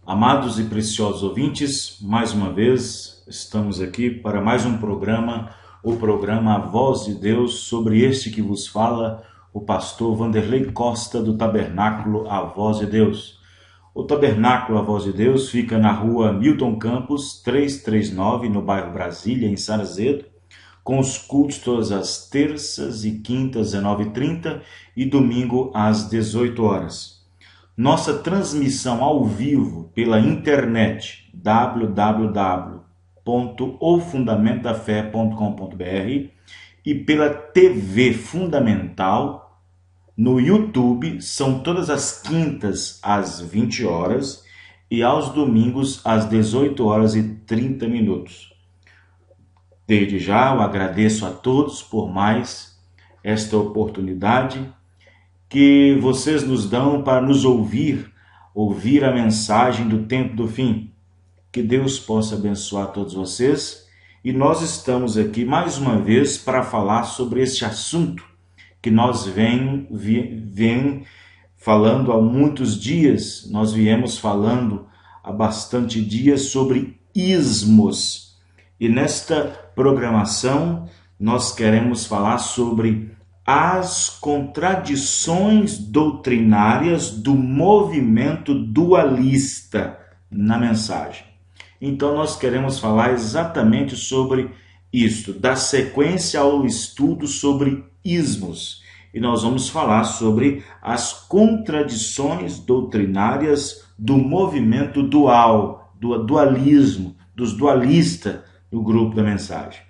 Amados e preciosos ouvintes, mais uma vez estamos aqui para mais um programa, o programa A Voz de Deus, sobre este que vos fala o pastor Vanderlei Costa do Tabernáculo A Voz de Deus. O Tabernáculo A Voz de Deus fica na rua Milton Campos, 339, no bairro Brasília, em Sarzedo, com os cultos todas as terças e quintas, 19h30 e domingo às 18 horas. Nossa transmissão ao vivo pela internet www.ofundamentodaFé.com.br e pela TV Fundamental no YouTube são todas as quintas às 20 horas e aos domingos às 18 horas e 30 minutos. Desde já eu agradeço a todos por mais esta oportunidade que vocês nos dão para nos ouvir a mensagem do tempo do fim. Que Deus possa abençoar todos vocês. E nós estamos aqui mais uma vez para falar sobre este assunto que nós vem falando há muitos dias. Nós viemos falando há bastante dias sobre ismos. E nesta programação nós queremos falar sobre as contradições doutrinárias do movimento dualista na mensagem. Então nós queremos falar exatamente sobre isto, dar sequência ao estudo sobre ismos. E nós vamos falar sobre as contradições doutrinárias do movimento dual, do dualismo, dos dualistas no grupo da mensagem.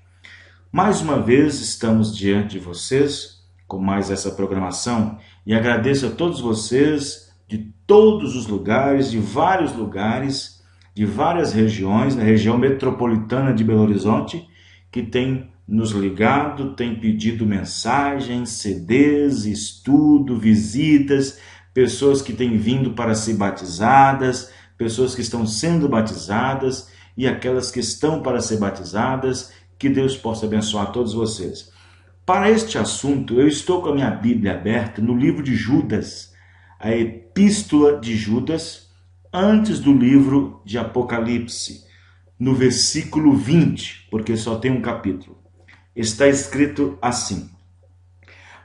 Mais uma vez estamos diante de vocês com mais essa programação e agradeço a todos vocês de todos os lugares, de vários lugares, de várias regiões, na região metropolitana de Belo Horizonte, que tem nos ligado, tem pedido mensagens, CDs, estudo, visitas, pessoas que têm vindo para ser batizadas, pessoas que estão sendo batizadas e aquelas que estão para ser batizadas. Que Deus possa abençoar todos vocês. Para este assunto, eu estou com a minha Bíblia aberta no livro de Judas, a Epístola de Judas, antes do livro de Apocalipse, no versículo 20, porque só tem um capítulo. Está escrito assim: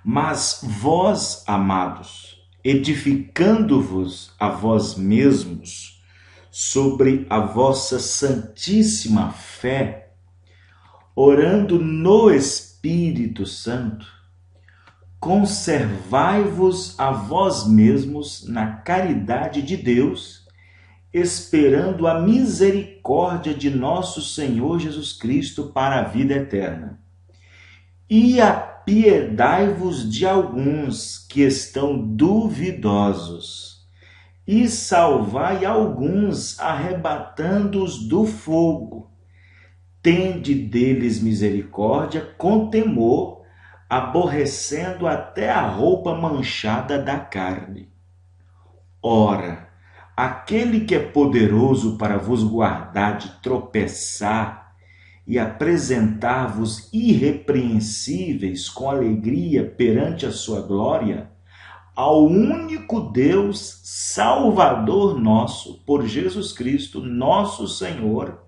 Mas vós, amados, edificando-vos a vós mesmos sobre a vossa santíssima fé, orando no Espírito Santo, conservai-vos a vós mesmos na caridade de Deus, esperando a misericórdia de nosso Senhor Jesus Cristo para a vida eterna. E apiedai-vos de alguns que estão duvidosos, e salvai alguns, arrebatando-os do fogo. Tende deles misericórdia com temor, aborrecendo até a roupa manchada da carne. Ora, aquele que é poderoso para vos guardar de tropeçar e apresentar-vos irrepreensíveis com alegria perante a sua glória, ao único Deus, Salvador nosso, por Jesus Cristo, nosso Senhor,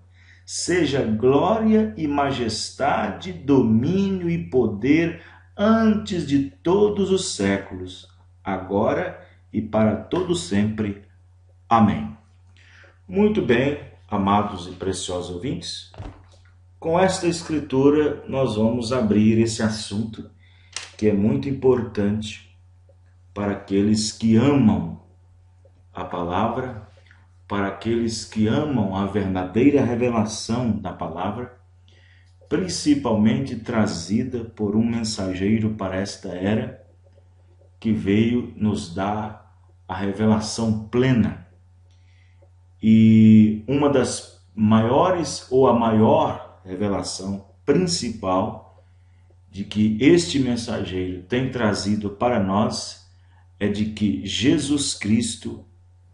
seja glória e majestade, domínio e poder antes de todos os séculos, agora e para todo sempre. Amém. Muito bem, amados e preciosos ouvintes, com esta escritura nós vamos abrir esse assunto que é muito importante para aqueles que amam a palavra, para aqueles que amam a verdadeira revelação da palavra, principalmente trazida por um mensageiro para esta era, que veio nos dar a revelação plena. E uma das maiores, ou a maior revelação principal de que este mensageiro tem trazido para nós é de que Jesus Cristo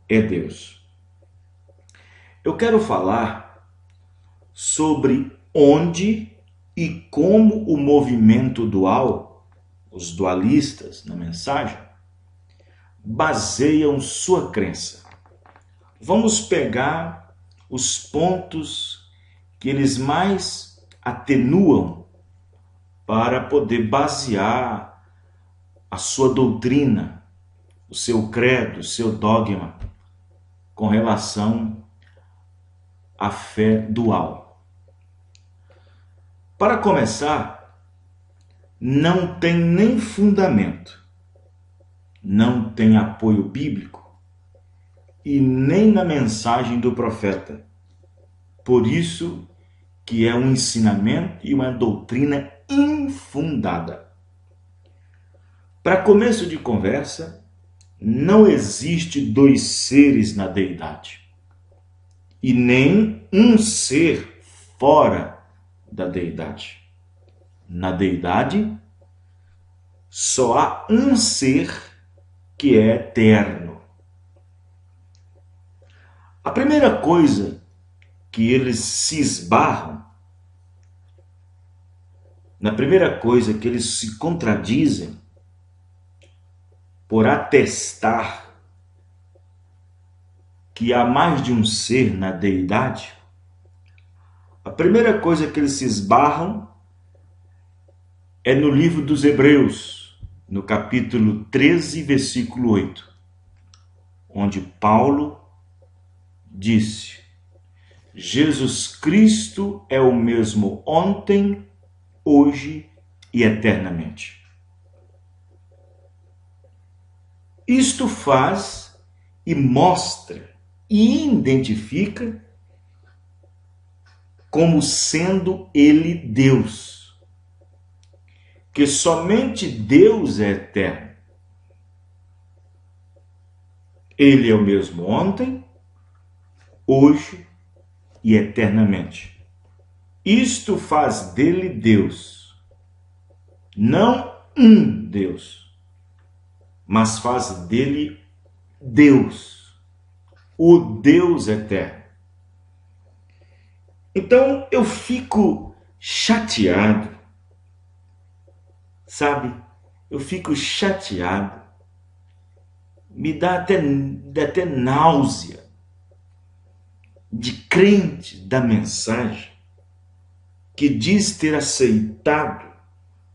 é Deus. Eu quero falar sobre onde e como o movimento dual, os dualistas na mensagem, baseiam sua crença. vamos pegar os pontos que eles mais atenuam para poder basear a sua doutrina, o seu credo, o seu dogma com relação à fé dual. Para começar, não tem nem fundamento, não tem apoio bíblico e nem na mensagem do profeta. Por isso que é um ensinamento e uma doutrina infundada. Para começo de conversa, não existe dois seres na deidade e nem um ser fora da deidade. Na deidade, só há um ser que é eterno. A primeira coisa que eles se esbarram, na primeira coisa que eles se contradizem, por atestar que há mais de um ser na deidade, a primeira coisa que eles se esbarram é no livro dos Hebreus, no capítulo 13, versículo 8, onde Paulo disse: Jesus Cristo é o mesmo ontem, hoje e eternamente. Isto faz e mostra e identifica como sendo ele Deus, que somente Deus é eterno. Ele é o mesmo ontem, hoje e eternamente. Isto faz dele Deus, não um Deus, mas faz dele Deus, o Deus eterno. Então eu fico chateado, sabe? Eu fico chateado, me dá até náusea de crente da mensagem que diz ter aceitado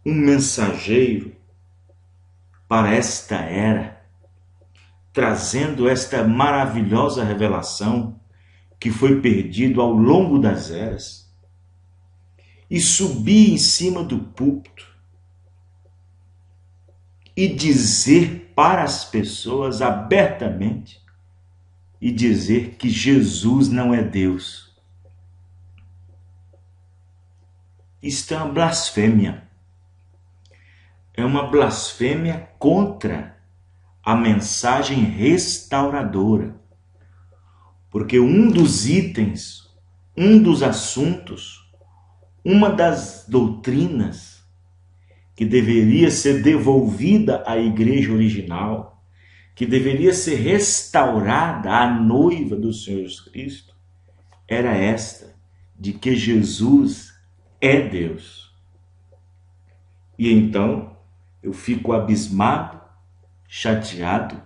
um mensageiro para esta era, trazendo esta maravilhosa revelação que foi perdido ao longo das eras, e subir em cima do púlpito e dizer para as pessoas abertamente e dizer que Jesus não é Deus. Isto é uma blasfêmia. É uma blasfêmia contra a mensagem restauradora. Porque um dos itens, um dos assuntos, uma das doutrinas que deveria ser devolvida à igreja original, que deveria ser restaurada à noiva do Senhor Jesus Cristo, era esta, de que Jesus é Deus. E então eu fico abismado, chateado,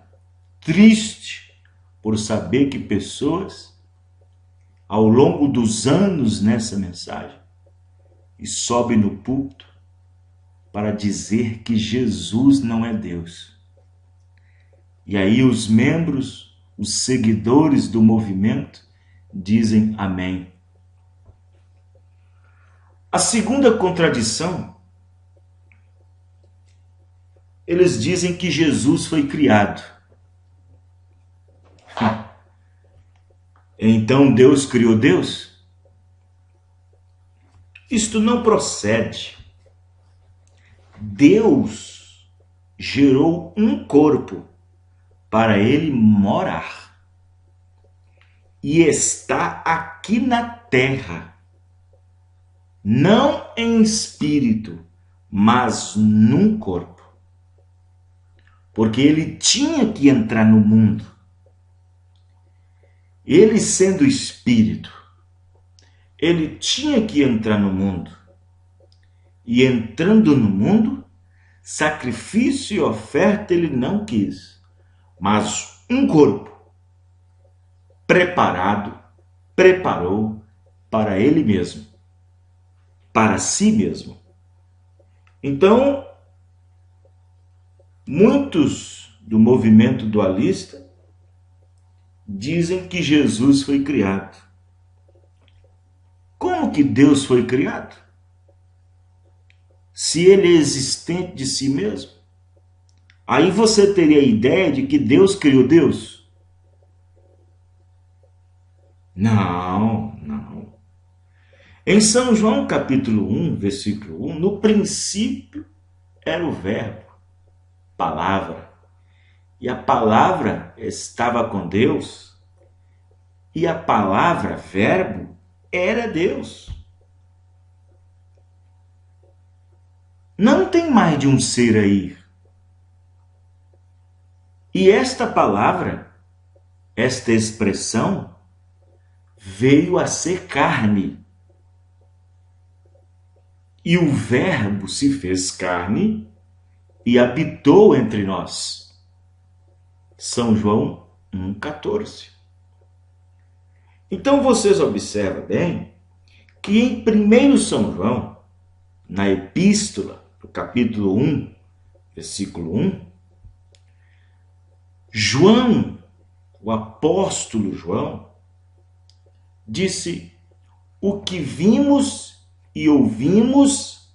triste por saber que pessoas, ao longo dos anos nessa mensagem, e sobe no púlpito para dizer que Jesus não é Deus. E aí os membros, os seguidores do movimento, dizem amém. A segunda contradição, eles dizem que Jesus foi criado. Então Deus criou Deus? Isto não procede. Deus gerou um corpo para ele morar. E está aqui na terra, não em espírito, mas num corpo. Porque ele tinha que entrar no mundo. Ele sendo espírito, ele tinha que entrar no mundo. E entrando no mundo, sacrifício e oferta ele não quis, mas um corpo. preparou para ele mesmo, para si mesmo. Então, muitos do movimento dualista dizem que Jesus foi criado. Como que Deus foi criado? Se ele é existente de si mesmo, aí você teria a ideia de que Deus criou Deus? Não. Em São João capítulo 1, versículo 1, no princípio era o verbo, palavra. E a palavra estava com Deus, e a palavra, verbo, era Deus. Não tem mais de um ser aí. E esta palavra, esta expressão, veio a ser carne. E o verbo se fez carne e habitou entre nós. São João 1,14. Então vocês observam bem que em 1 São João, na epístola, no capítulo 1, versículo 1, João, o apóstolo João, disse: o que vimos e ouvimos,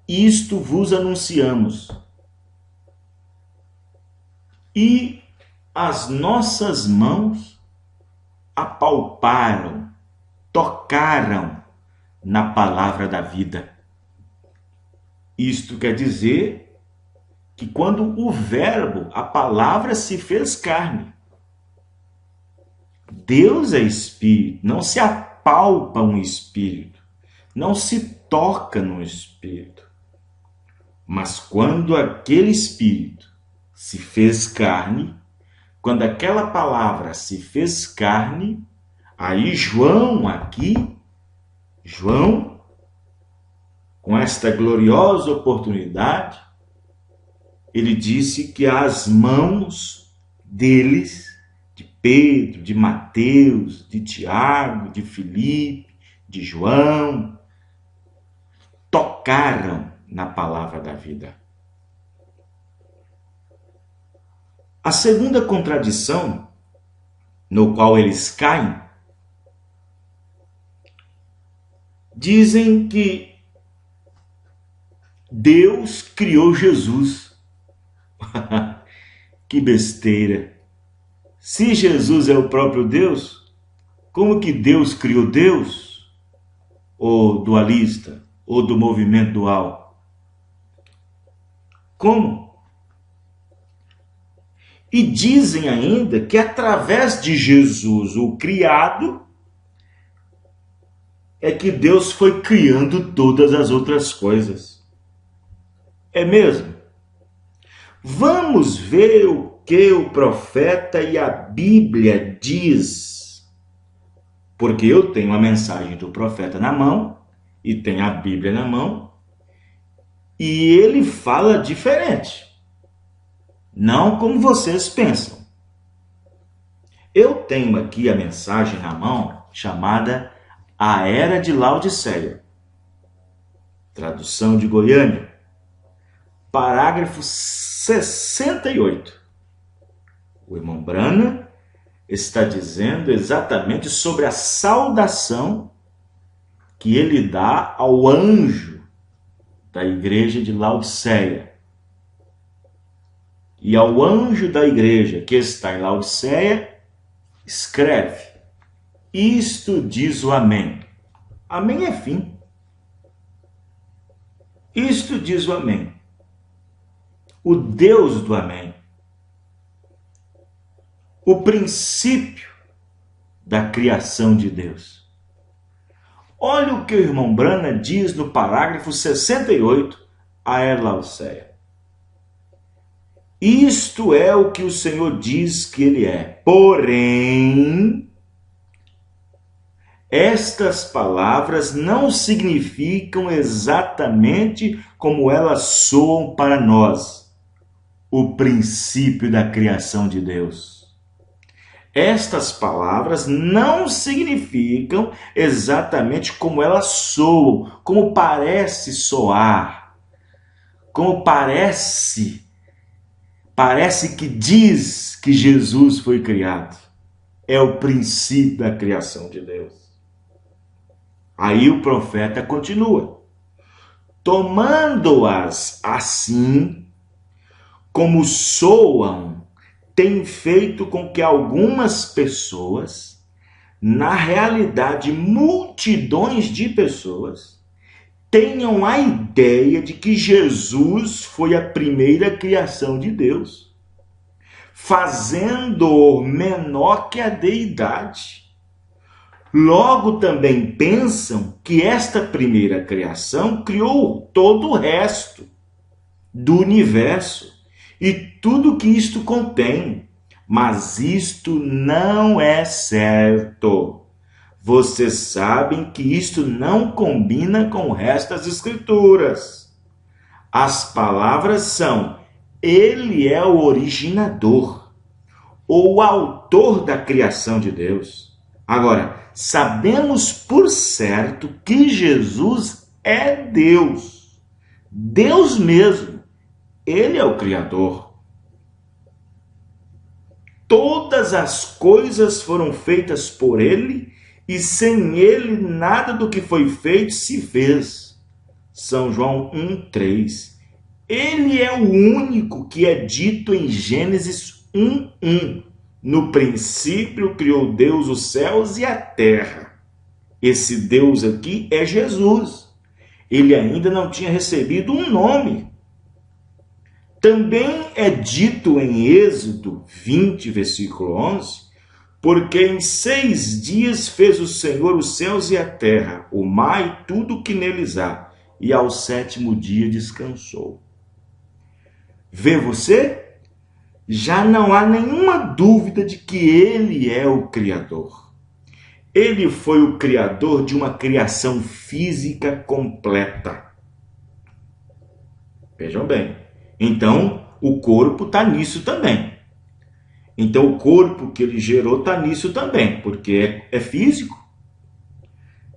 isto vos anunciamos. E as nossas mãos apalparam, tocaram na palavra da vida. Isto quer dizer que quando o verbo, a palavra, se fez carne. Deus é espírito, não se apalpa um espírito, não se toca no espírito. Mas quando aquele espírito se fez carne, quando aquela palavra se fez carne, aí João, com esta gloriosa oportunidade, ele disse que as mãos deles, de Pedro, de Mateus, de Tiago, de Filipe, de João, tocaram na palavra da vida. A segunda contradição no qual eles caem, dizem que Deus criou Jesus. Que besteira! Se Jesus é o próprio Deus, como que Deus criou Deus? Ou dualista, ou do movimento dual? Como? E dizem ainda que através de Jesus, o criado, é que Deus foi criando todas as outras coisas. É mesmo? Vamos ver o que o profeta e a Bíblia diz. Porque eu tenho a mensagem do profeta na mão e tenho a Bíblia na mão, e ele fala diferente. Não como vocês pensam. Eu tenho aqui a mensagem na mão chamada A Era de Laodiceia. Tradução de Goiânia. Parágrafo 68. O irmão Brana está dizendo exatamente sobre a saudação que ele dá ao anjo da igreja de Laodiceia. E ao anjo da igreja que está em Laodiceia, escreve: isto diz o Amém. Amém é fim. Isto diz o Amém. O Deus do Amém. O princípio da criação de Deus. Olha o que o irmão Brana diz no parágrafo 68 a Laodiceia. Isto é o que o Senhor diz que ele é. Porém, estas palavras não significam exatamente como elas soam para nós, o princípio da criação de Deus. Estas palavras não significam exatamente como elas soam, como parece soar, como parece que diz que Jesus foi criado. É o princípio da criação de Deus. Aí o profeta continua: tomando-as assim como soam, tem feito com que algumas pessoas, na realidade multidões de pessoas, tenham a ideia de que Jesus foi a primeira criação de Deus, fazendo-o menor que a deidade. Logo também pensam que esta primeira criação criou todo o resto do universo e tudo que isto contém. Mas isto não é certo. Vocês sabem que isto não combina com o resto das Escrituras. As palavras são: Ele é o originador, ou o autor da criação de Deus. Agora, sabemos por certo que Jesus é Deus, Deus mesmo. Ele é o Criador. Todas as coisas foram feitas por Ele, e sem Ele nada do que foi feito se fez. São João 1,3. Ele é o único que é dito em Gênesis 1,1. No princípio criou Deus os céus e a terra. Esse Deus aqui é Jesus. Ele ainda não tinha recebido um nome. Também é dito em Êxodo 20, versículo 11, porque em 6 dias fez o Senhor os céus e a terra, o mar e tudo o que neles há, e ao 7º dia descansou. Vê você? Já não há nenhuma dúvida de que Ele é o Criador. Ele foi o Criador de uma criação física completa. Vejam bem. Então, o corpo está nisso também. Então, o corpo que Ele gerou está nisso também, porque é físico.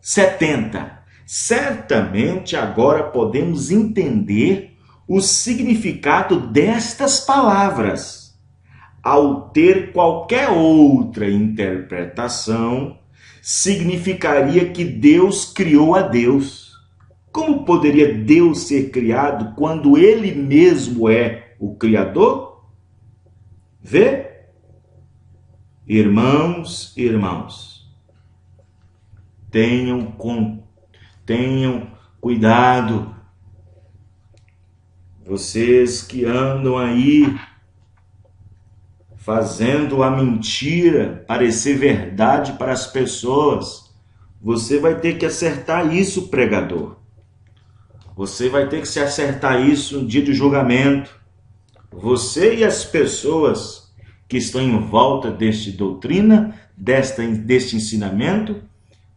70. Certamente agora podemos entender o significado destas palavras. Ao ter qualquer outra interpretação, significaria que Deus criou a Deus. Como poderia Deus ser criado quando Ele mesmo é o Criador? Vê? Irmãos e irmãos, tenham cuidado. Vocês que andam aí fazendo a mentira parecer verdade para as pessoas, você vai ter que acertar isso, pregador. Você vai ter que se acertar isso no dia do julgamento. Você e as pessoas que estão em volta desta doutrina, deste ensinamento,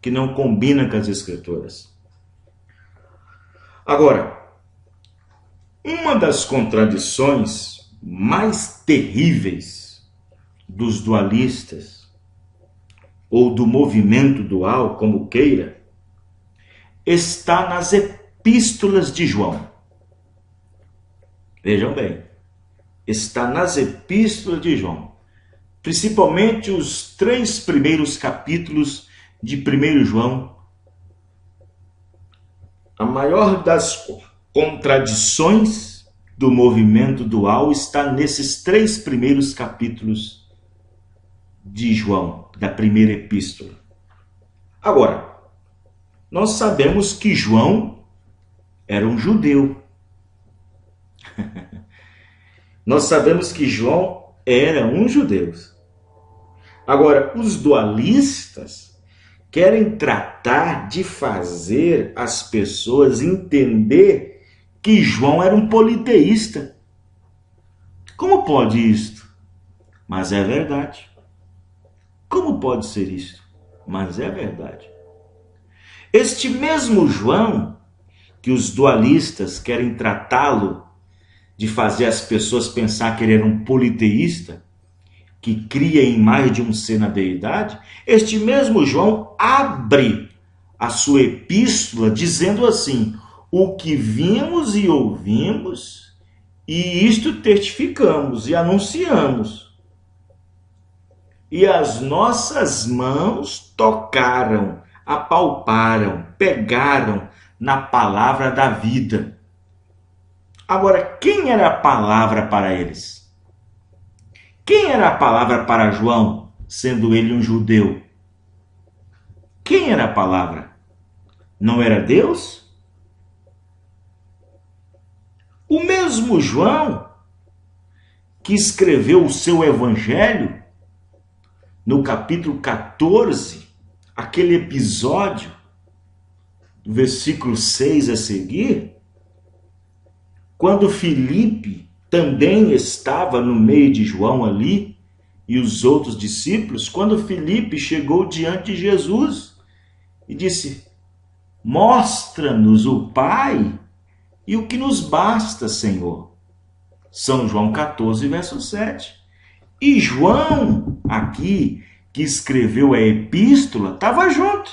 que não combina com as Escrituras. Agora, uma das contradições mais terríveis dos dualistas, ou do movimento dual, como queira, está nas epístolas de João. Vejam bem, está nas epístolas de João, principalmente os 3 primeiros capítulos de 1 João. A maior das contradições do movimento dual está nesses 3 primeiros capítulos de João, da primeira epístola. Agora, nós sabemos que João era um judeu. Nós sabemos que João era um judeu. Agora, os dualistas querem tratar de fazer as pessoas entender que João era um politeísta. Como pode isto? Mas é verdade. Como pode ser isto? Mas é verdade. Este mesmo João, que os dualistas querem tratá-lo de fazer as pessoas pensar que ele era um politeísta, que cria em mais de um ser na deidade, este mesmo João abre a sua epístola dizendo assim: o que vimos e ouvimos, e isto testificamos e anunciamos. E as nossas mãos tocaram, apalparam, pegaram na palavra da vida. Agora, quem era a palavra para eles? Quem era a palavra para João, sendo ele um judeu? Quem era a palavra? Não era Deus? O mesmo João que escreveu o seu evangelho, no capítulo 14, aquele episódio, versículo 6 a seguir, quando Filipe também estava no meio de João ali, e os outros discípulos, quando Filipe chegou diante de Jesus e disse: mostra-nos o Pai e o que nos basta, Senhor. São João 14, verso 7. E João, aqui, que escreveu a epístola, estava junto.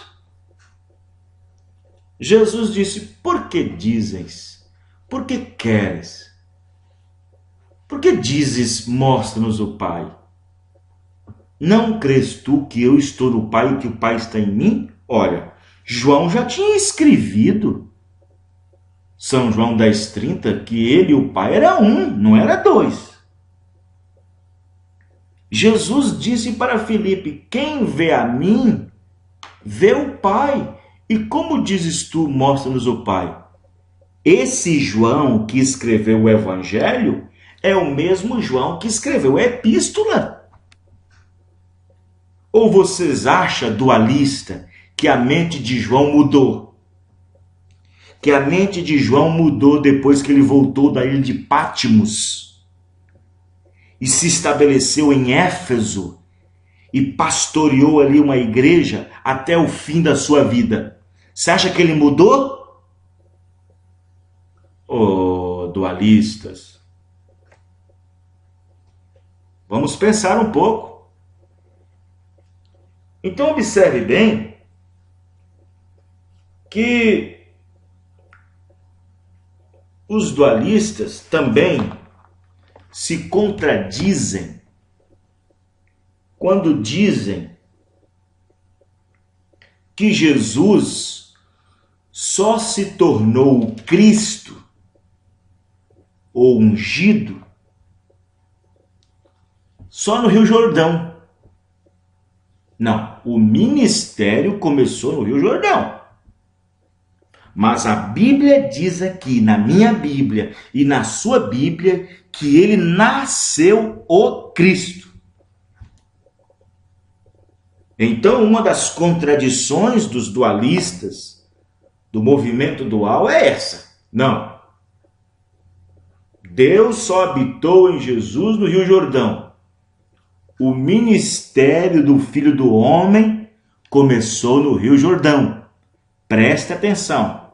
Jesus disse: por que dizes? Por que queres? Por que dizes, mostra-nos o Pai? Não crês tu que eu estou no Pai e que o Pai está em mim? Olha, João já tinha escrevido, São João 10,30, que ele e o Pai era um, não era dois. Jesus disse para Filipe: quem vê a mim, vê o Pai. E como dizes tu, mostra-nos o Pai? Esse João que escreveu o Evangelho é o mesmo João que escreveu a Epístola. Ou vocês acham, dualista, que a mente de João mudou? Que a mente de João mudou depois que ele voltou da ilha de Patmos e se estabeleceu em Éfeso e pastoreou ali uma igreja até o fim da sua vida? Você acha que ele mudou? Oh, dualistas. Vamos pensar um pouco. Então observe bem que os dualistas também se contradizem quando dizem que Jesus só se tornou o Cristo ou ungido só no Rio Jordão. Não, o ministério começou no Rio Jordão. Mas a Bíblia diz aqui, na minha Bíblia e na sua Bíblia, que ele nasceu o Cristo. Então, uma das contradições dos dualistas, do movimento dual, é essa. Não. Deus só habitou em Jesus no Rio Jordão. O ministério do Filho do Homem começou no Rio Jordão. Preste atenção.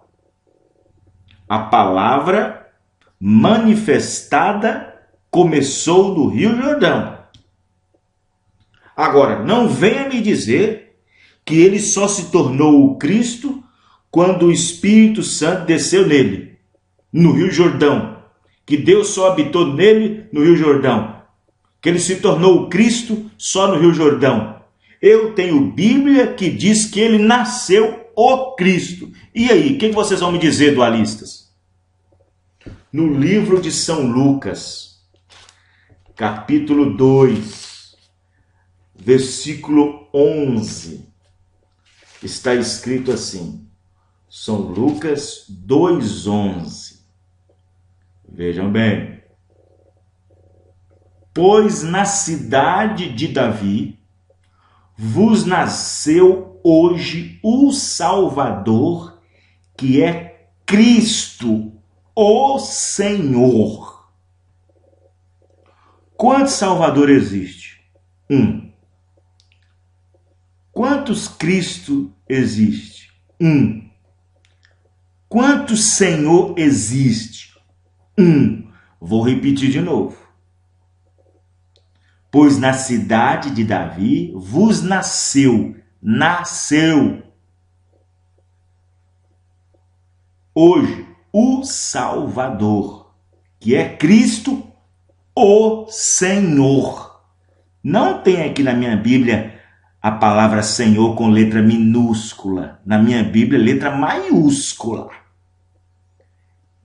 A palavra manifestada começou no Rio Jordão. Agora, não venha me dizer que ele só se tornou o Cristo quando o Espírito Santo desceu nele, no Rio Jordão. Que Deus só habitou nele no Rio Jordão. Que ele se tornou o Cristo só no Rio Jordão. Eu tenho Bíblia que diz que ele nasceu o Cristo. E aí, o que vocês vão me dizer, dualistas? No livro de São Lucas, capítulo 2, versículo 11, está escrito assim, São Lucas 2,11. Vejam bem. Pois na cidade de Davi vos nasceu hoje o Salvador, que é Cristo, o Senhor. Quantos Salvador existe? Um. Quantos Cristo existe? Um. Quantos Senhor existe? Um. Vou repetir de novo. Pois na cidade de Davi vos nasceu hoje o Salvador, que é Cristo, o Senhor. Não tem aqui na minha Bíblia a palavra Senhor com letra minúscula. Na minha Bíblia, letra maiúscula.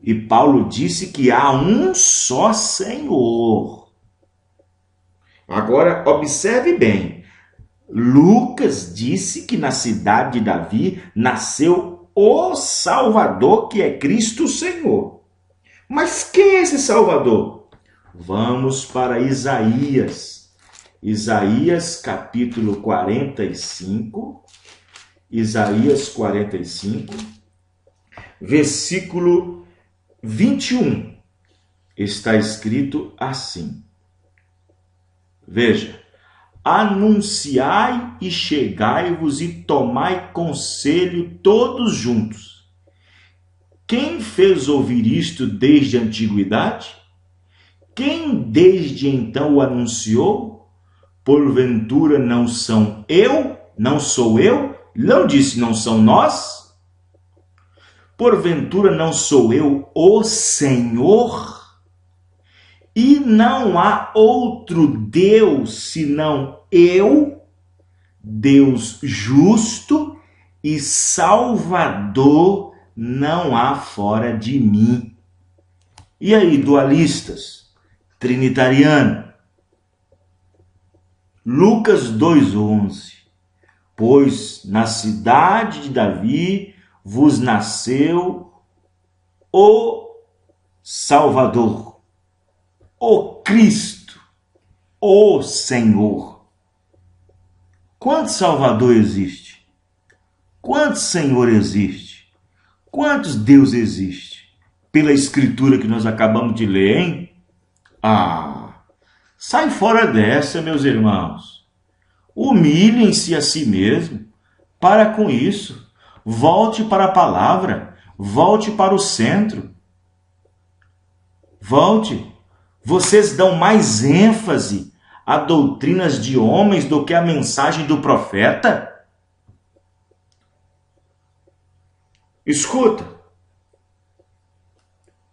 E Paulo disse que há um só Senhor. Agora, observe bem. Lucas disse que na cidade de Davi nasceu o Salvador, que é Cristo Senhor. Mas quem é esse Salvador? Vamos para Isaías. Isaías capítulo 45. Isaías 45, versículo 21. Está escrito assim. Veja. Anunciai e chegai-vos e tomai conselho todos juntos. Quem fez ouvir isto desde a antiguidade? Quem desde então o anunciou? Porventura não sou eu? Não disse não são nós? Porventura não sou eu o Senhor? E não há outro Deus senão eu, Deus justo e Salvador não há fora de mim. E aí, dualistas, trinitariano? Lucas 2,11. Pois na cidade de Davi vos nasceu o Salvador, o Cristo, o Senhor. Quantos Salvador existe? Quantos Senhor existe? Quantos Deus existe? Pela escritura que nós acabamos de ler, hein? Sai fora dessa, meus irmãos. Humilhem-se a si mesmo. Para com isso. Volte para a palavra. Volte para o centro. Volte. Vocês dão mais ênfase a doutrinas de homens do que a mensagem do profeta? Escuta.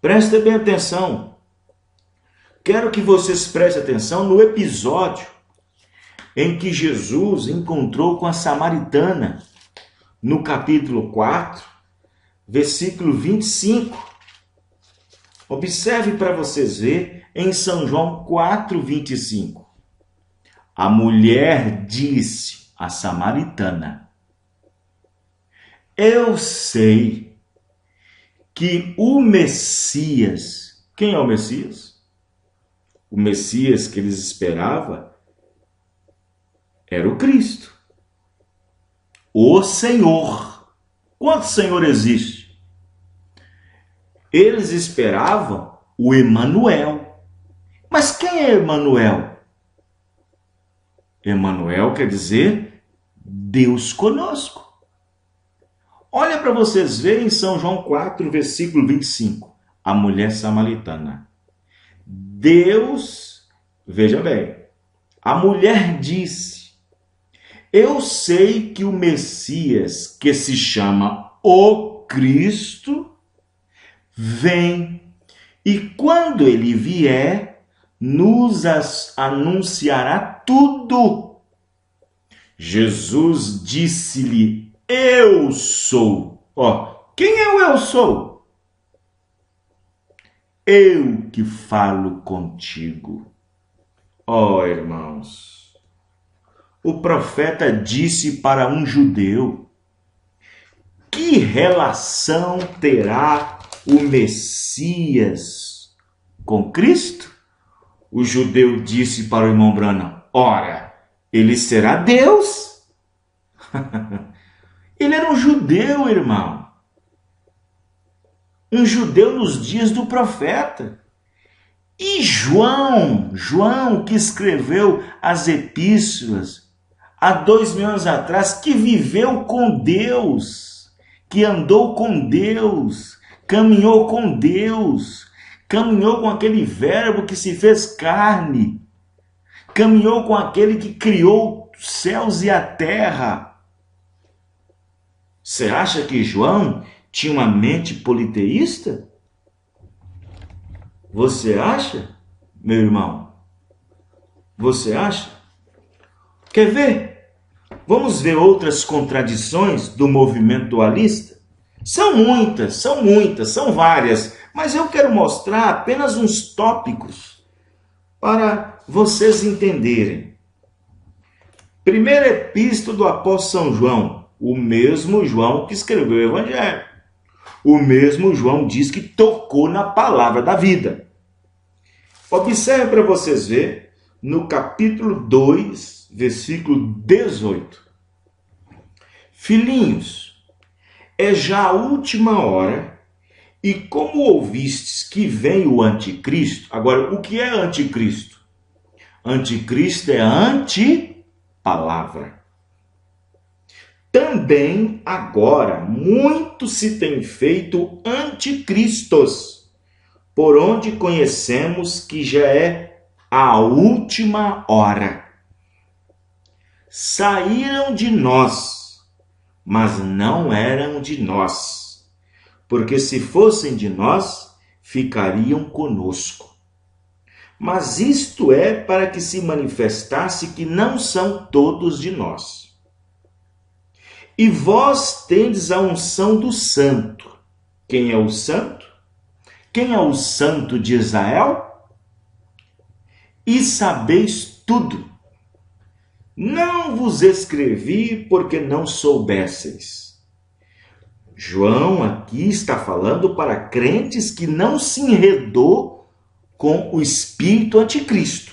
Presta bem atenção. Quero que vocês prestem atenção no episódio em que Jesus encontrou com a samaritana, no capítulo 4, versículo 25. Observe para vocês verem em São João 4, 25. A mulher disse à samaritana: eu sei que o Messias... Quem é o Messias? O Messias que eles esperavam era o Cristo, o Senhor. Quanto Senhor existe? Eles esperavam o Emanuel. Mas quem é Emanuel? Emanuel quer dizer Deus conosco. Olha para vocês verem em São João 4, versículo 25. A mulher samaritana. Deus, veja bem, a mulher disse: eu sei que o Messias, que se chama o Cristo, vem, e quando ele vier, nos anunciará tudo. Jesus disse-lhe: eu sou. Quem é o eu sou? Eu que falo contigo. Irmãos, o profeta disse para um judeu: que relação terá o Messias com Cristo? O judeu disse para o irmão Branham: ora, ele será Deus. Ele era um judeu, irmão. Um judeu nos dias do profeta. E João que escreveu as epístolas há 2000 anos atrás, que viveu com Deus, que andou com Deus, caminhou com Deus, caminhou com aquele verbo que se fez carne, caminhou com aquele que criou os céus e a terra. Você acha que João tinha uma mente politeísta? Você acha, meu irmão? Você acha? Quer ver? Vamos ver outras contradições do movimento dualista? São muitas, são várias, mas eu quero mostrar apenas uns tópicos para vocês entenderem. Primeira epístola do apóstolo São João, o mesmo João que escreveu o Evangelho. O mesmo João diz que tocou na palavra da vida. Observe para vocês verem no capítulo 2, versículo 18. Filhinhos, é já a última hora, e como ouvistes que vem o anticristo... Agora, o que é anticristo? Anticristo é anti-palavra. Também agora muitos se têm feito anticristos, por onde conhecemos que já é a última hora. Saíram de nós, mas não eram de nós, porque se fossem de nós, ficariam conosco. Mas isto é para que se manifestasse que não são todos de nós. E vós tendes a unção do santo. Quem é o santo? Quem é o santo de Israel? E sabeis tudo. Não vos escrevi porque não soubesseis. João aqui está falando para crentes que não se enredou com o espírito anticristo.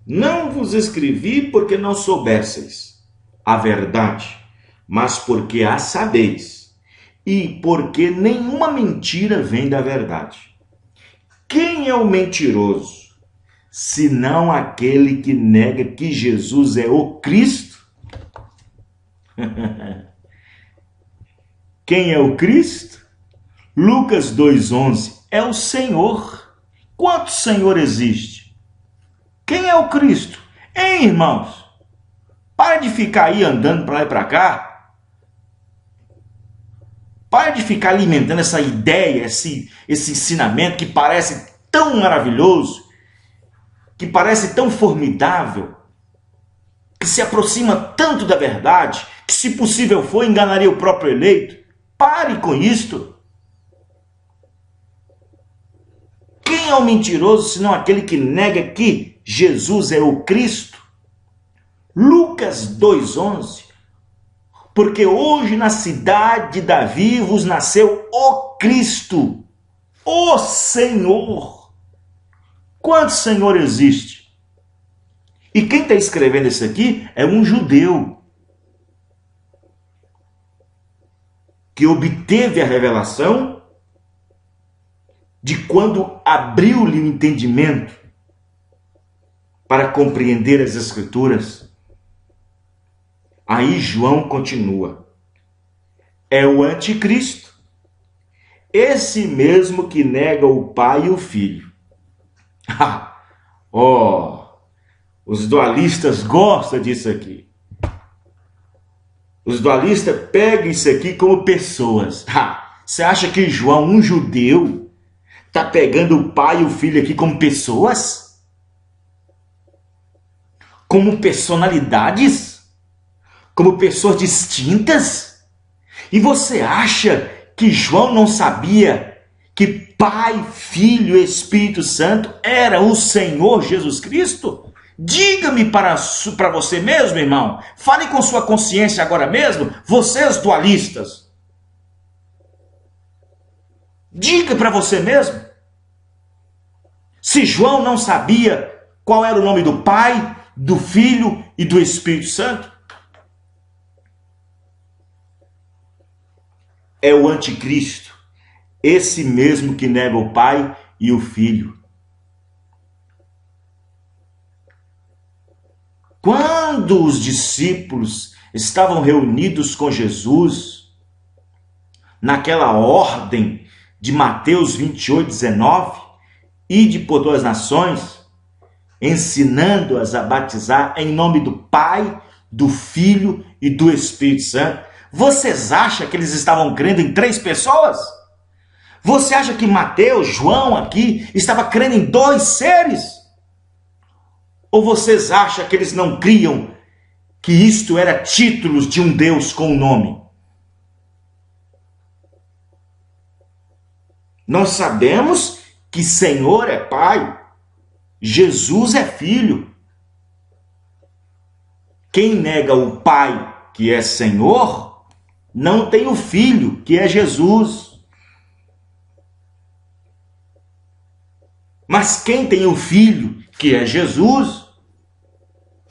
Não vos escrevi porque não soubesseis a verdade, mas porque a sabeis, e porque nenhuma mentira vem da verdade. Quem é o mentiroso, senão aquele que nega que Jesus é o Cristo? Quem é o Cristo? Lucas 2,11 é o Senhor. Quanto Senhor existe? Quem é o Cristo? Hein, irmãos? Para de ficar aí andando para lá e para cá. Para de ficar alimentando essa ideia, esse ensinamento que parece tão maravilhoso, que parece tão formidável, que se aproxima tanto da verdade, que se possível for enganaria o próprio eleito. Pare com isto. Quem é o mentiroso senão aquele que nega que Jesus é o Cristo? Lucas 2,11. Porque hoje na cidade de Davi vos nasceu o Cristo, o Senhor. Quanto Senhor existe? E quem está escrevendo isso aqui é um judeu que obteve a revelação de quando abriu-lhe o entendimento para compreender as Escrituras. Aí João continua. É o anticristo, esse mesmo que nega o pai e o filho. Os dualistas gostam disso aqui. Os dualistas pegam isso aqui como pessoas. Você acha que João, um judeu, está pegando o pai e o filho aqui como pessoas? Como personalidades? Como pessoas distintas? E você acha que João não sabia que Pai, Filho e Espírito Santo era o Senhor Jesus Cristo? Diga-me para você mesmo, irmão. Fale com sua consciência agora mesmo, vocês dualistas. Diga para você mesmo. Se João não sabia qual era o nome do Pai, do Filho e do Espírito Santo? É o anticristo, esse mesmo que nega o Pai e o Filho. Quando os discípulos estavam reunidos com Jesus, naquela ordem de Mateus 28:19, ide por todas as nações, ensinando-as a batizar em nome do Pai, do Filho e do Espírito Santo. Vocês acham que eles estavam crendo em 3 pessoas? Você acha que Mateus, João aqui, estava crendo em 2 seres? Ou vocês acham que eles não criam que isto era títulos de um Deus com nome? Nós sabemos que Senhor é Pai, Jesus é Filho. Quem nega o Pai, que é Senhor, não tem o Filho, que é Jesus. Mas quem tem o Filho, que é Jesus,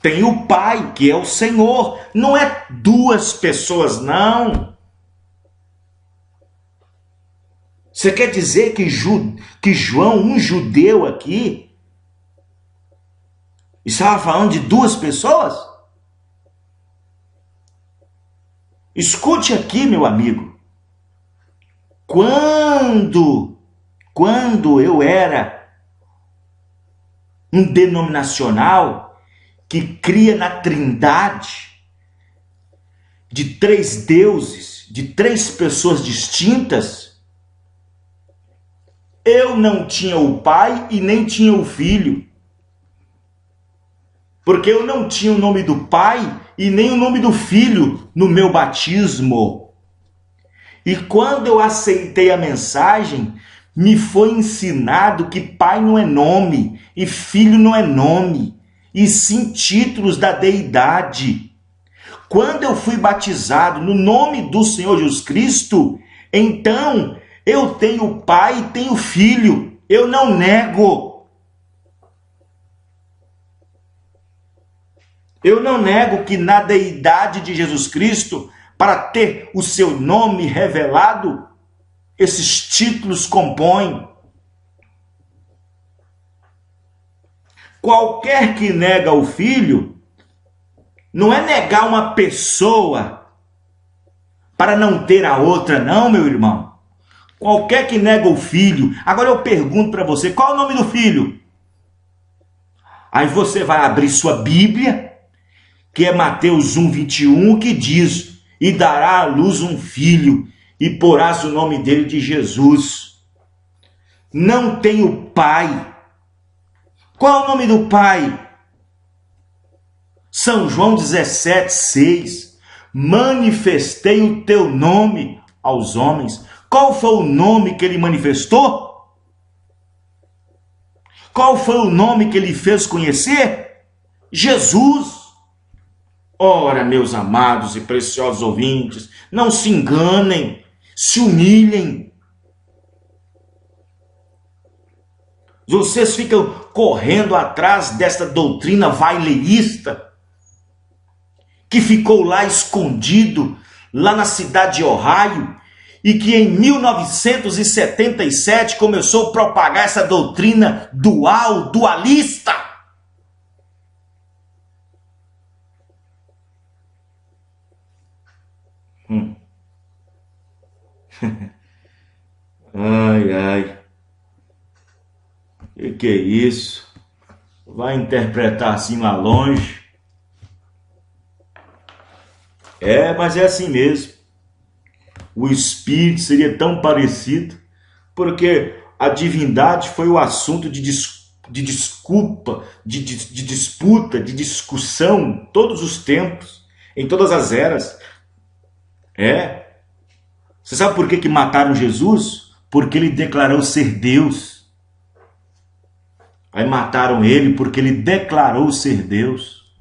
tem o Pai, que é o Senhor. Não é 2 pessoas, não. Você quer dizer que João, um judeu aqui, estava falando de 2 pessoas? Escute aqui, meu amigo. Quando eu era um denominacional que cria na trindade de 3 deuses, de 3 pessoas distintas, eu não tinha o Pai e nem tinha o Filho. Porque eu não tinha o nome do Pai e nem o nome do Filho no meu batismo. E quando eu aceitei a mensagem, me foi ensinado que Pai não é nome e Filho não é nome, e sim títulos da deidade. Quando eu fui batizado no nome do Senhor Jesus Cristo, então eu tenho Pai e tenho Filho. Eu não nego. Eu não nego que na deidade de Jesus Cristo, para ter o seu nome revelado, esses títulos compõem. Qualquer que nega o Filho, não é negar uma pessoa para não ter a outra, não, meu irmão. Qualquer que nega o Filho. Agora eu pergunto para você, qual é o nome do Filho? Aí você vai abrir sua Bíblia, que é Mateus 1:21, que diz: e dará à luz um filho, e porás o nome dele de Jesus. Não tem o Pai. Qual é o nome do Pai? São João 17:6. Manifestei o teu nome aos homens. Qual foi o nome que ele manifestou? Qual foi o nome que ele fez conhecer? Jesus. Ora, meus amados e preciosos ouvintes, não se enganem, se humilhem. Vocês ficam correndo atrás dessa doutrina vaileísta que ficou lá escondido, lá na cidade de Ohio, e que em 1977 começou a propagar essa doutrina dualista. Ai, ai. Que é isso? Vai interpretar assim lá longe? Mas é assim mesmo. O espírito seria tão parecido, porque a divindade foi o assunto de disputa, de discussão, todos os tempos, em todas as eras. Você sabe por que mataram Jesus? Porque ele declarou ser Deus. Aí mataram ele porque ele declarou ser Deus.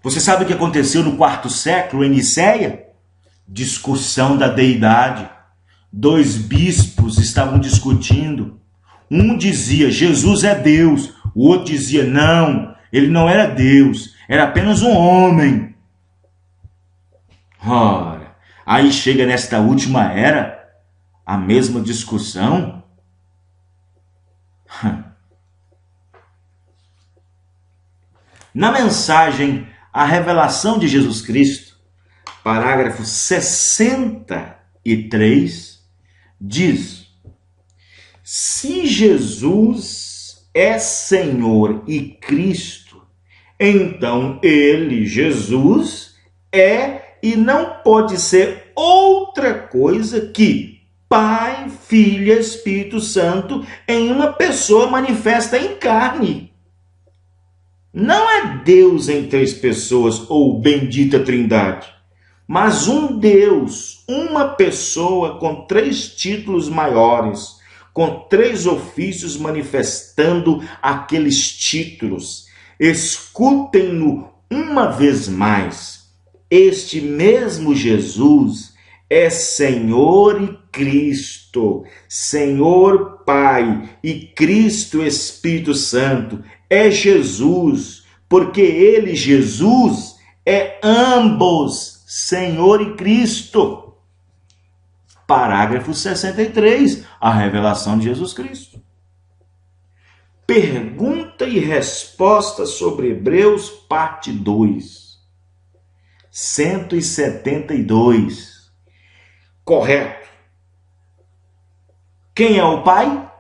Você sabe o que aconteceu no 4º século em Nicéia? Discussão da deidade. 2 bispos estavam discutindo. Um dizia, Jesus é Deus. O outro dizia, não, ele não era Deus, era apenas um homem. Ora, aí chega nesta última era, a mesma discussão. Na mensagem A Revelação de Jesus Cristo, parágrafo 63, diz: se Jesus é Senhor e Cristo, então ele, Jesus, é e não pode ser outra coisa que Pai, Filho e Espírito Santo em uma pessoa manifesta em carne. Não é Deus em três pessoas ou bendita Trindade, mas um Deus, uma pessoa com três títulos maiores, com três ofícios manifestando aqueles títulos. Escutem-no uma vez mais. Este mesmo Jesus é Senhor e Cristo, Senhor Pai e Cristo Espírito Santo. É Jesus, porque ele, Jesus, é ambos Senhor e Cristo. Parágrafo 63, a revelação de Jesus Cristo. Pergunta e resposta sobre Hebreus, parte 2. 172. Correto. Quem é o Pai?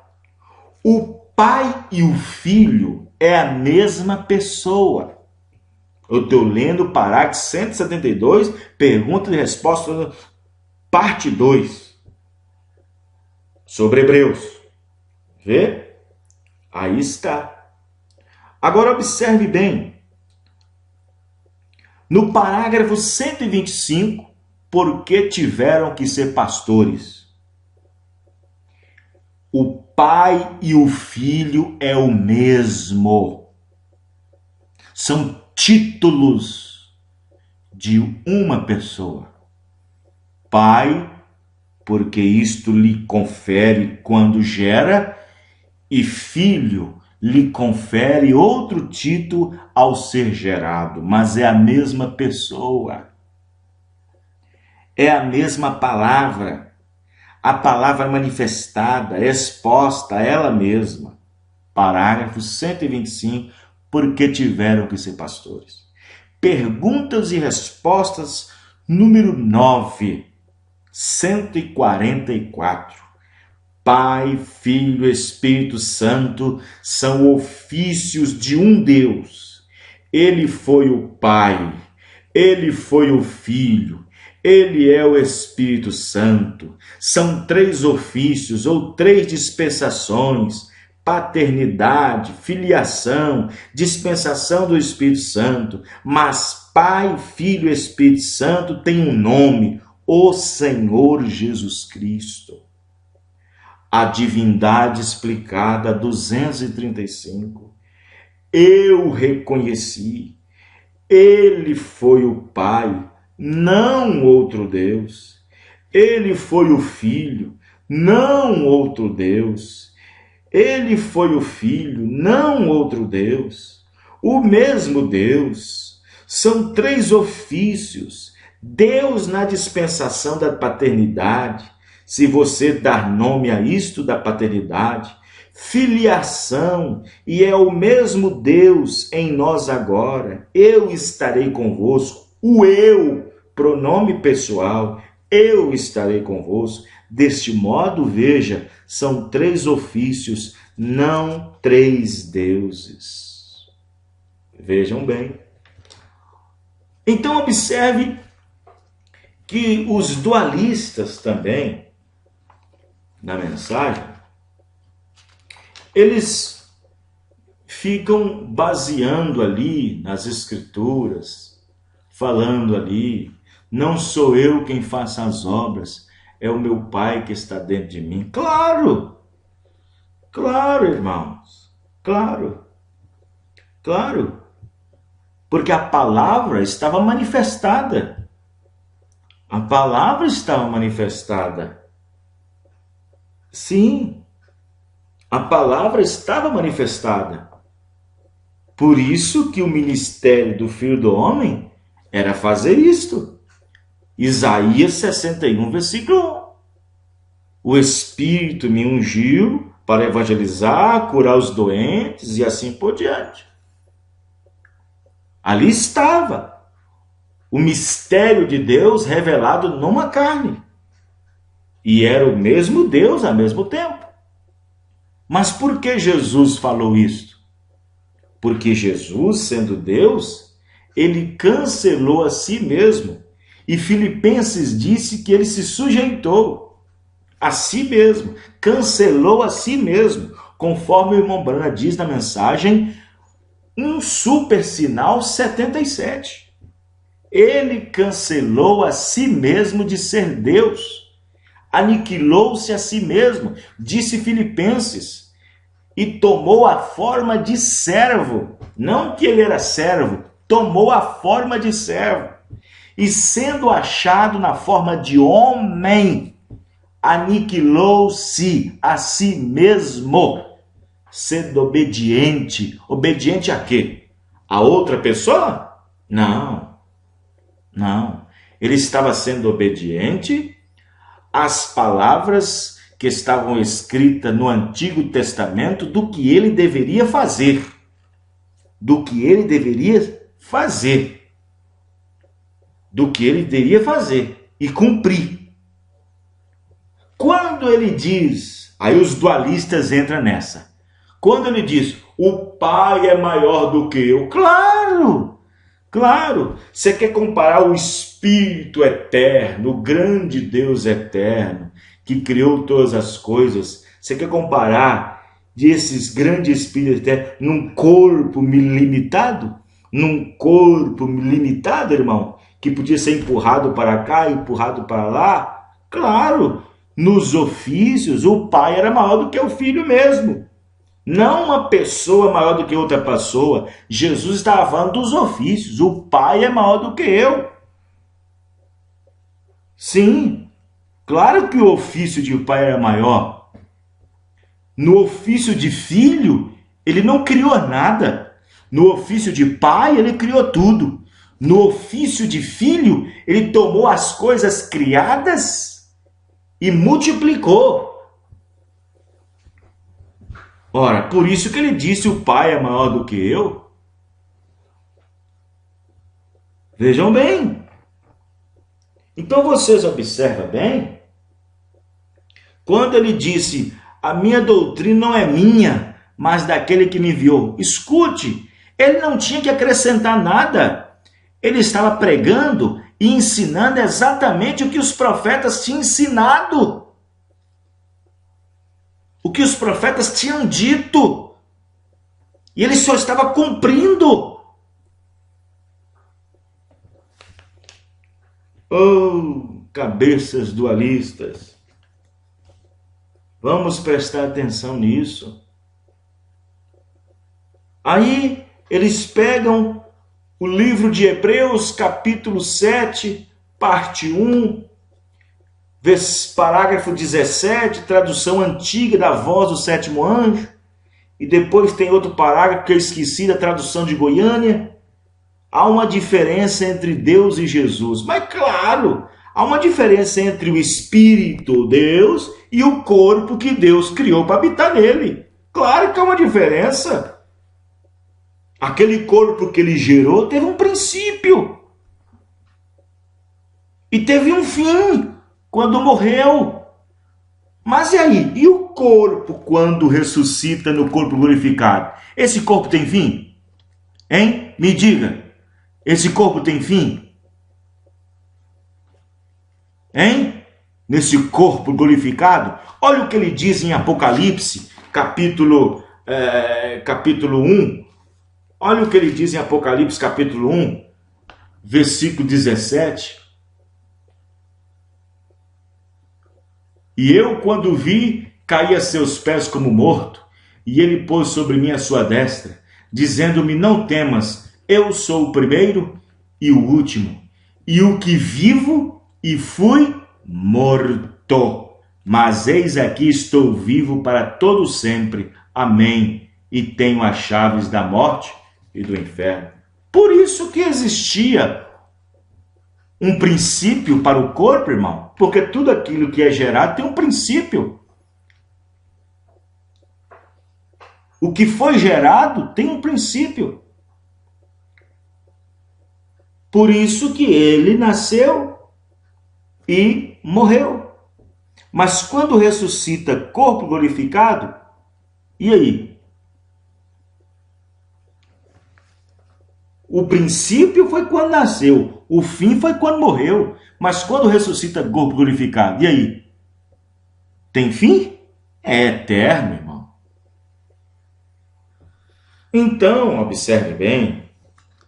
O Pai e o Filho é a mesma pessoa. Eu estou lendo o parágrafo 172, pergunta e resposta, parte 2, sobre Hebreus. Vê? Aí está. Agora observe bem. No parágrafo 125, por que tiveram que ser pastores? O Pai e o Filho é o mesmo. São títulos de uma pessoa. Pai, porque isto lhe confere quando gera, e Filho lhe confere outro título ao ser gerado, mas é a mesma pessoa. É a mesma palavra. A palavra manifestada, exposta, ela mesma. Parágrafo 125, porque tiveram que ser pastores. Perguntas e respostas, número 9, 144. Pai, Filho, Espírito Santo são ofícios de um Deus. Ele foi o Pai, ele foi o Filho, ele é o Espírito Santo. São três ofícios ou três dispensações: paternidade, filiação, dispensação do Espírito Santo. Mas Pai, Filho e Espírito Santo têm um nome: o Senhor Jesus Cristo. A divindade explicada, 235. Eu reconheci. Ele foi o Pai, não outro Deus. Ele foi o Filho, não outro Deus. Ele foi o Filho, não outro Deus. O mesmo Deus. São três ofícios. Deus na dispensação da paternidade, se você dar nome a isto da paternidade, filiação, e é o mesmo Deus em nós agora. Eu estarei convosco. O eu, pronome pessoal, eu estarei convosco. Deste modo, veja, são três ofícios, não três deuses. Vejam bem. Então, observe que os dualistas também, na mensagem, eles ficam baseando ali nas escrituras, falando ali, não sou eu quem faça as obras, é o meu Pai que está dentro de mim. Claro, claro, irmãos, claro, porque a palavra estava manifestada. A palavra estava manifestada. Sim, a palavra estava manifestada. Por isso que o ministério do Filho do Homem era fazer isto. Isaías 61, versículo 1. O Espírito me ungiu para evangelizar, curar os doentes e assim por diante. Ali estava o mistério de Deus revelado numa carne. E era o mesmo Deus ao mesmo tempo. Mas por que Jesus falou isso? Porque Jesus, sendo Deus, ele cancelou a si mesmo. E Filipenses disse que ele se sujeitou a si mesmo, cancelou a si mesmo, conforme o irmão Brana diz na mensagem, um super sinal 77. Ele cancelou a si mesmo de ser Deus, aniquilou-se a si mesmo, disse Filipenses, e tomou a forma de servo, não que ele era servo, tomou a forma de servo, e sendo achado na forma de homem, aniquilou-se a si mesmo, sendo obediente. Obediente a quê? A outra pessoa? Não. Ele estava sendo obediente às palavras que estavam escritas no Antigo Testamento do que ele deveria fazer. Do que ele deveria fazer. Do que ele deveria fazer e cumprir. Quando ele diz, aí os dualistas entram nessa. Quando ele diz, o Pai é maior do que eu. Claro! Você quer comparar o Espírito eterno, o grande Deus eterno, que criou todas as coisas. Você quer comparar desses grandes Espíritos eternos num corpo limitado? Num corpo limitado, irmão? Que podia ser empurrado para cá, empurrado para lá? Claro! Nos ofícios, o pai era maior do que o filho mesmo. Não uma pessoa maior do que outra pessoa. Jesus estava falando dos ofícios. O pai é maior do que eu. Sim, claro que o ofício de pai era maior. No ofício de filho, ele não criou nada. No ofício de pai, ele criou tudo. No ofício de filho, ele tomou as coisas criadas e multiplicou. Ora, por isso que ele disse, o pai é maior do que eu. Vejam bem. Então vocês observam bem. Quando ele disse, a minha doutrina não é minha, mas daquele que me enviou. Escute, ele não tinha que acrescentar nada. Ele estava pregando e ensinando exatamente o que os profetas tinham ensinado. O que os profetas tinham dito. E ele só estava cumprindo. Oh, cabeças dualistas. Vamos prestar atenção nisso. Aí eles pegam o livro de Hebreus, capítulo 7, parte 1, parágrafo 17, tradução antiga da voz do sétimo anjo, e depois tem outro parágrafo que eu esqueci da tradução de Goiânia. Há uma diferença entre Deus e Jesus, mas claro, há uma diferença entre o Espírito, Deus, e o corpo que Deus criou para habitar nele. Claro que há uma diferença. Aquele corpo que ele gerou teve um princípio e teve um fim quando morreu. Mas e aí? E o corpo quando ressuscita no corpo glorificado? Esse corpo tem fim? Hein? Me diga. Esse corpo tem fim? Hein? Nesse corpo glorificado? Olha o que ele diz em Apocalipse, capítulo 1. Olha o que ele diz em Apocalipse, capítulo 1, versículo 17. E eu, quando vi, caí a seus pés como morto, e ele pôs sobre mim a sua destra, dizendo-me, não temas, eu sou o primeiro e o último, e o que vivo e fui morto. Mas eis aqui estou vivo para todo sempre. Amém. E tenho as chaves da morte e do inferno. Por isso que existia um princípio para o corpo, irmão, porque tudo aquilo que é gerado tem um princípio. O que foi gerado tem um princípio. Por isso que ele nasceu e morreu. Mas quando ressuscita corpo glorificado, E aí? O princípio foi quando nasceu, o fim foi quando morreu, mas quando ressuscita corpo glorificado, e aí? Tem fim? É eterno, irmão. Então, observe bem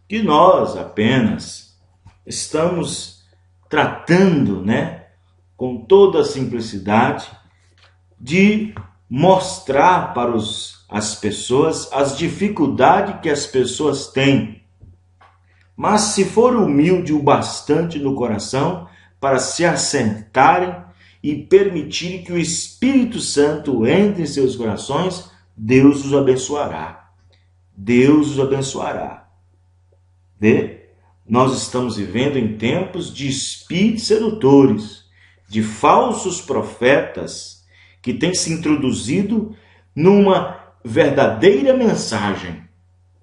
que nós apenas estamos tratando, com toda a simplicidade, de mostrar para as pessoas as dificuldades que as pessoas têm. Mas se for humilde o bastante no coração para se assentarem e permitirem que o Espírito Santo entre em seus corações, Deus os abençoará. Deus os abençoará. Vê? Nós estamos vivendo em tempos de espíritos sedutores, de falsos profetas que têm se introduzido numa verdadeira mensagem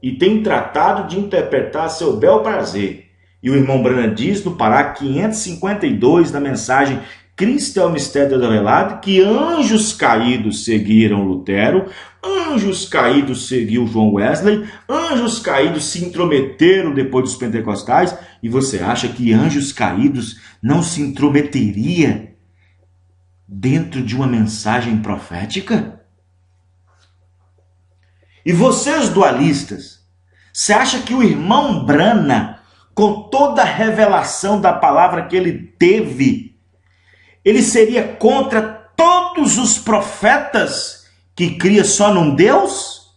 e têm tratado de interpretar a seu bel prazer. E o irmão Branham diz no Pará 552, na mensagem Cristo é o mistério revelado, que anjos caídos seguiram Lutero, anjos caídos seguiu João Wesley, anjos caídos se intrometeram depois dos pentecostais, e você acha que anjos caídos não se intrometeria dentro de uma mensagem profética? E vocês dualistas, você acha que o irmão Branham, com toda a revelação da palavra que ele teve, ele seria contra todos os profetas que cria só num Deus?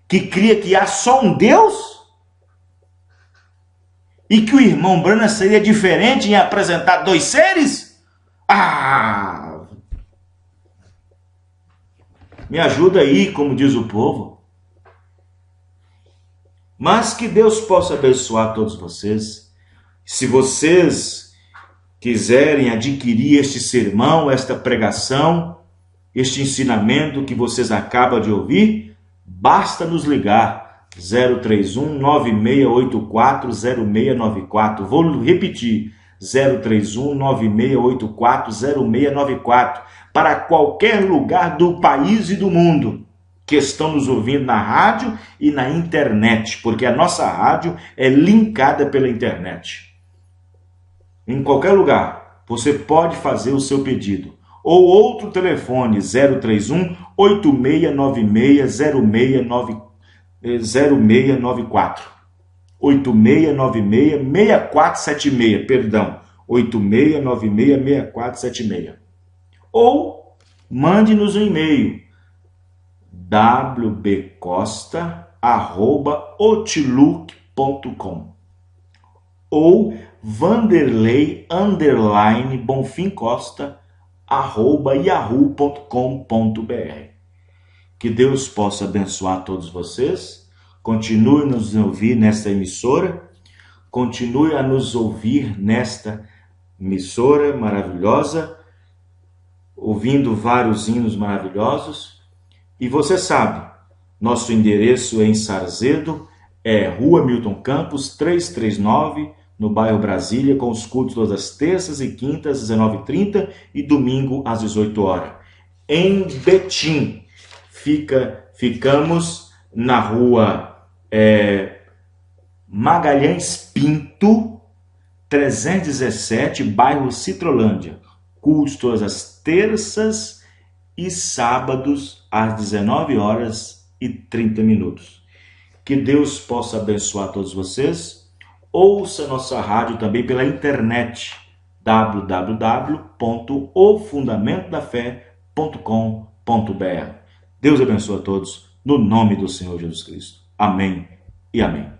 Que cria que há só um Deus? E que o irmão Branham seria diferente em apresentar dois seres? Me ajuda aí, como diz o povo. Mas que Deus possa abençoar todos vocês. Se vocês quiserem adquirir este sermão, esta pregação, este ensinamento que vocês acabam de ouvir, basta nos ligar 031 9684 0694. Vou repetir, 031 9684 0694, para qualquer lugar do país e do mundo que estão nos ouvindo na rádio e na internet, porque a nossa rádio é linkada pela internet. Em qualquer lugar, você pode fazer o seu pedido. Ou outro telefone, 031 8696 0694. 8696 6476, perdão. 8696 6476. Ou mande-nos um e-mail, wbcosta@outlook.com ou vanderlei_bonfimcosta@yahoo.com.br. Que Deus possa abençoar todos vocês. Continue a nos ouvir nesta emissora. Continue a nos ouvir nesta emissora maravilhosa, ouvindo vários hinos maravilhosos. E você sabe, nosso endereço em Sarzedo é Rua Milton Campos, 339, no bairro Brasília, com os cultos todas as terças e quintas, às 19h30 e domingo, às 18 horas. Em Betim, ficamos na rua Magalhães Pinto, 317, bairro Citrolândia. Cultos todas as terças e sábados, às 19h30. Que Deus possa abençoar todos vocês. Ouça nossa rádio também pela internet, www.ofundamentoDaFé.com.br. Deus abençoe a todos, no nome do Senhor Jesus Cristo. Amém e amém.